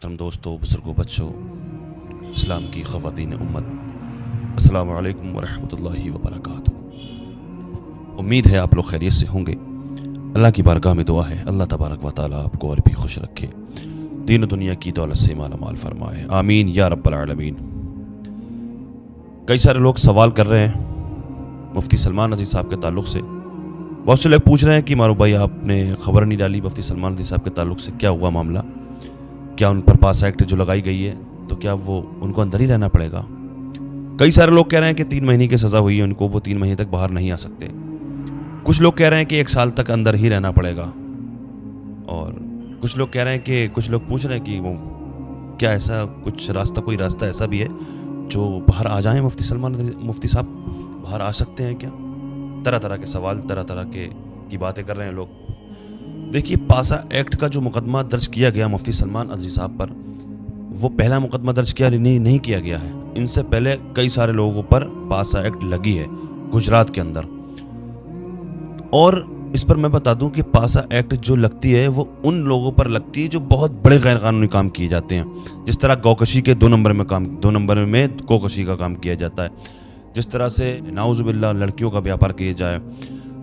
मोहतरम दोस्तों, बुजुर्गों, बच्चों, इस्लाम की ख़वातीन उम्मत, अस्सलामु अलैकुम वरहमतुल्लाहि वबरकातुहू। उम्मीद है आप लोग खैरियत से होंगे। अल्लाह की बारगाह में दुआ है अल्लाह तबारक व तआला आपको और भी खुश रखे, दीन और दुनिया की दौलत से माला माल फरमाए, आमीन या रब्बल आलमीन। कई सारे लोग सवाल कर रहे हैं मुफ्ती सलमान रज़ी साहब के ताल्लुक़ से। बहुत से लोग पूछ रहे हैं कि मारू भाई आपने खबर नहीं डाली मुफ्ती सलमान रज़ी साहब के ताल्लुक़ से, क्या हुआ मामला, क्या उन पर पास एक्ट जो लगाई गई है तो क्या वो उनको अंदर ही रहना पड़ेगा। कई सारे लोग कह रहे हैं कि 3 महीने की सज़ा हुई है उनको, वो 3 महीने तक बाहर नहीं आ सकते। कुछ लोग कह रहे हैं कि 1 साल तक अंदर ही रहना पड़ेगा, और कुछ लोग कह रहे हैं कि कुछ लोग पूछ रहे हैं कि वो क्या ऐसा कुछ रास्ता, कोई रास्ता ऐसा भी है जो बाहर आ जाएं, मुफ्ती साहब बाहर आ सकते हैं क्या। तरह तरह के सवाल, तरह तरह की बातें कर रहे हैं लोग। देखिए, पासा एक्ट का जो मुकदमा दर्ज किया गया मुफ्ती सलमान रज़ी साहब पर, वो पहला मुकदमा दर्ज किया नहीं किया गया है। इनसे पहले कई सारे लोगों पर पासा एक्ट लगी है गुजरात के अंदर। और इस पर मैं बता दूं कि पासा एक्ट जो लगती है वो उन लोगों पर लगती है जो बहुत बड़े गैर कानूनी काम किए जाते हैं। जिस तरह गौकशी के 2 नंबर में गौकशी का काम किया जाता है, जिस तरह से नाउज़ुबिल्लाह लड़कियों का व्यापार किया जाए,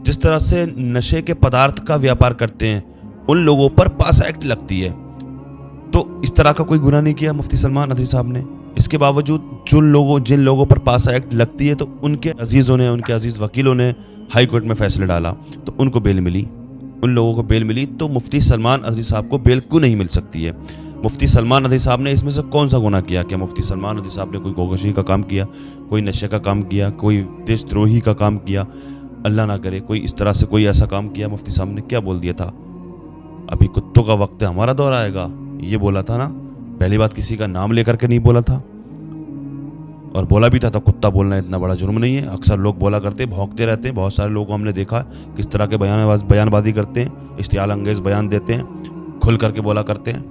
जिस तरह से नशे के पदार्थ का व्यापार करते हैं, उन लोगों पर पासा एक्ट लगती है। तो इस तरह का कोई गुनाह नहीं किया मुफ्ती सलमान रज़ी साहब ने। इसके बावजूद जिन लोगों पर पासा एक्ट लगती है तो उनके अजीज़ों ने, उनके अजीज़ वकीलों ने हाई कोर्ट में फैसला डाला तो उनको बेल मिली, उन लोगों को बेल मिली। तो मुफ्ती सलमान रज़ी साहब को बेल क्यों नहीं मिल सकती है। मुफ्ती सलमान रज़ी साहब ने इसमें से कौन सा गुनाह किया? क्या मुफ्ती सलमान रज़ी साहब ने कोई गौकशी का काम किया, कोई नशे का काम किया, कोई देशद्रोही का काम किया? अल्लाह ना करे कोई इस तरह से कोई ऐसा काम किया। मुफ्ती साहब ने क्या बोल दिया था, अभी कुत्तों का वक्त है, हमारा दौर आएगा, ये बोला था ना। पहली बात, किसी का नाम लेकर के नहीं बोला था, और बोला भी था तो कुत्ता बोलना इतना बड़ा जुर्म नहीं है। अक्सर लोग बोला करते, भौंकते रहते हैं। बहुत सारे लोगों को हमने देखा किस तरह के बयानबाजी करते हैं, इश्तियाल अंगेज बयान देते हैं, खुल करके बोला करते हैं।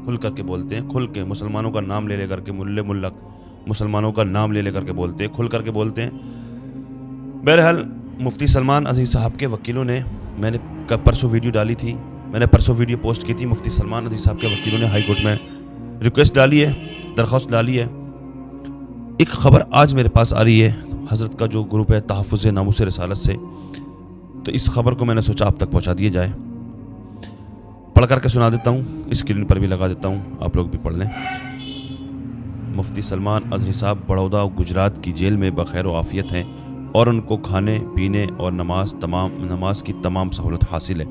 खुल करके बोलते हैं, खुल के मुसलमानों का नाम ले लेकर के, मुल्ला मुसलमानों का नाम ले लेकर के बोलते हैं, खुल करके बोलते हैं। बहरहाल मुफ्ती सलमान रज़ी साहब के वकीलों ने, मैंने परसों वीडियो डाली थी, मैंने परसों वीडियो पोस्ट की थी। मुफ्ती सलमान रज़ी साहब के वकीलों ने हाई कोर्ट में रिक्वेस्ट डाली है, दरख्वास्त डाली है। एक खबर आज मेरे पास आ रही है हज़रत का जो ग्रुप है तहफ़्फ़ुज़ नामूस रिसालत से, तो इस खबर को मैंने सोचा आप तक पहुँचा दिया जाए। पढ़ करके सुना देता हूँ, स्क्रीन पर भी लगा देता हूँ, आप लोग भी पढ़ लें। मुफ्ती सलमान रज़ी साहब बड़ौदा गुजरात की जेल में बखैर आफियत हैं और उनको खाने पीने और नमाज की तमाम सहूलत हासिल है।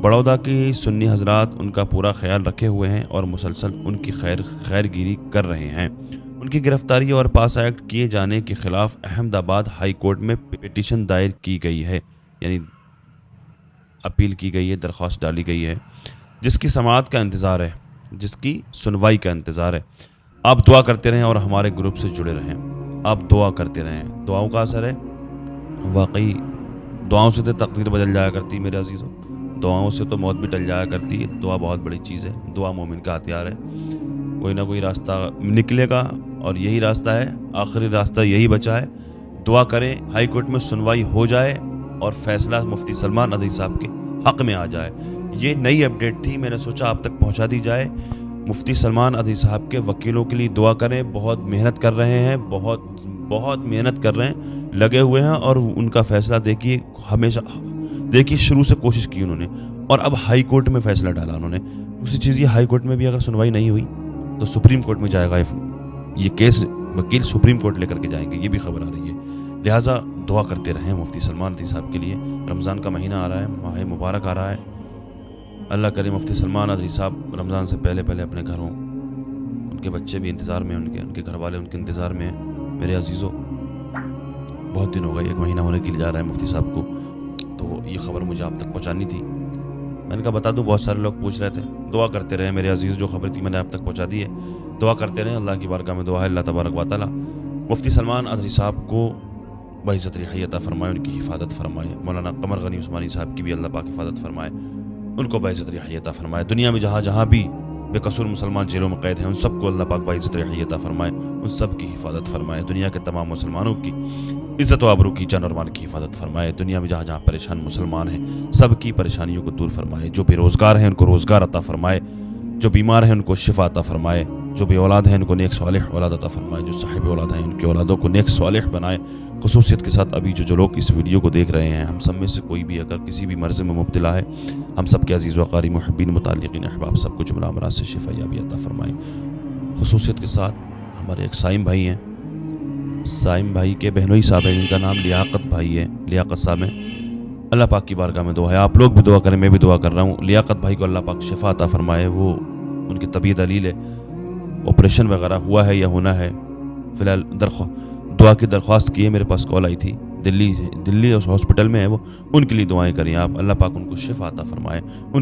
बड़ौदा की सुन्नी हजरात उनका पूरा ख्याल रखे हुए हैं और मुसलसल उनकी खैरगिरी कर रहे हैं। उनकी गिरफ्तारी और पासा एक्ट किए जाने के खिलाफ अहमदाबाद हाई कोर्ट में पिटीशन दायर की गई है, यानी अपील की गई है, दरख्वास्त डाली गई है, जिसकी समाअत का इंतज़ार है, जिसकी सुनवाई का इंतज़ार है। आप दुआ करते रहें और हमारे ग्रुप से जुड़े रहें। आप दुआ करते रहें, दुआओं का असर है। वाकई दुआओं से तो तकदीर बदल जाया करती है मेरे अजीज़ों, दुआओं से तो मौत भी टल जाया करती है। दुआ बहुत बड़ी चीज़ है, दुआ मोमिन का हथियार है। कोई ना कोई रास्ता निकलेगा और यही रास्ता है, आखिरी रास्ता यही बचा है। दुआ करें हाई कोर्ट में सुनवाई हो जाए और फैसला मुफ्ती सलमान रज़ी साहब के हक़ में आ जाए। ये नई अपडेट थी, मैंने सोचा आप तक पहुँचा दी जाए। मुफ्ती सलमान रज़ी साहब के वकीलों के लिए दुआ करें, बहुत मेहनत कर रहे हैं, बहुत मेहनत कर रहे हैं, लगे हुए हैं, और उनका फ़ैसला देखिए, हमेशा देखिए शुरू से कोशिश की उन्होंने, और अब हाई कोर्ट में फ़ैसला डाला उन्होंने। उसी चीज़ ये हाई कोर्ट में भी अगर सुनवाई नहीं हुई तो सुप्रीम कोर्ट में जाएगा ये केस, वकील सुप्रीम कोर्ट लेकर के जाएंगे, ये भी खबर आ रही है। लिहाजा दुआ करते रहें मुफ्ती सलमान रज़ी साहब के लिए। रमज़ान का महीना आ रहा है, माह मुबारक आ रहा है। अल्लाह करे मुफ्ती सलमान रज़ी साहब रमज़ान से पहले अपने घर हों, उनके बच्चे भी इंतज़ार में, उनके घर वाले उनके इंतज़ार में हैं। मेरे अजीज़ों, बहुत दिन हो गए, 1 महीना होने के लिए जा रहा है मुफ्ती साहब को, तो ये खबर मुझे आप तक पहुंचानी थी। मैंने कहा बता दूं, बहुत सारे लोग पूछ रहे थे। दुआ करते रहे मेरे अजीज़, जो खबर थी मैंने आप तक पहुँचा दी है। दुआ करते रहें, अल्लाह की बारगाह में दुआ है, अल्लाह तबारक व तआला मुफ्ती सलमान रज़ी साहब को बइज़्ज़त रिहाई अता फरमाए, उनकी हिफाजत फरमाए। मौलाना कमर गनी उस्मानी साहब की भी अल्लाह पाक हिफाजत फरमाए, उनको बइज़्ज़त रिहाई अता फरमाए। दुनिया में जहाँ भी बेकसूर मुसलमान जेलों में कैद हैं, उन सबको अल्लाह पाक बइज़्ज़त रिहाई अता फरमाए, उन सब की हिफाजत फरमाए। दुनिया के तमाम मुसलमानों की عزت و آبرو کی جان اور مال کی حفاظت فرمائے. دنیا میں جہاں جہاں پریشان مسلمان ہیں سب کی پریشانیوں کو دور فرمائے. جو بے روزگار ہیں ان کو روزگار عطا فرمائے. جو بیمار ہیں ان کو شفا عطا فرمائے. جو بے اولاد ہیں ان کو نیک صالح اولاد عطا فرمائے. جو صاحب اولاد ہیں ان کی اولادوں کو نیک صالح بنائے. خصوصیت کے ساتھ ابھی جو لوگ اس ویڈیو کو دیکھ رہے ہیں ہم سب میں سے کوئی بھی اگر کسی بھی مرض میں مبتلا ہے ہم سب کے عزیز و اقارب محبین متعلقین احباب سب کو جملہ امراض سے شفا یابی عطا فرمائے. خصوصیت کے ساتھ ہمارے ایک سائم بھائی ہیں. سائم بھائی کے بہنوئی صاحب ہیں جن کا نام لیاقت بھائی ہے. لیاقت صاحب ہیں. اللہ پاک کی بارگاہ میں دعا ہے آپ لوگ بھی دعا کریں میں بھی دعا کر رہا ہوں. لیاقت بھائی کو اللہ پاک شفا عطا فرمائے. وہ ان کی طبیعت علیل ہے. آپریشن وغیرہ ہوا ہے یا ہونا ہے. فی الحال دعا کی درخواست کی ہے. میرے پاس کال آئی تھی. دلی ہاسپٹل میں ہے وہ. ان کے لیے دعائیں کریں آپ. اللہ پاک ان کو شفا عطا فرمائے. ان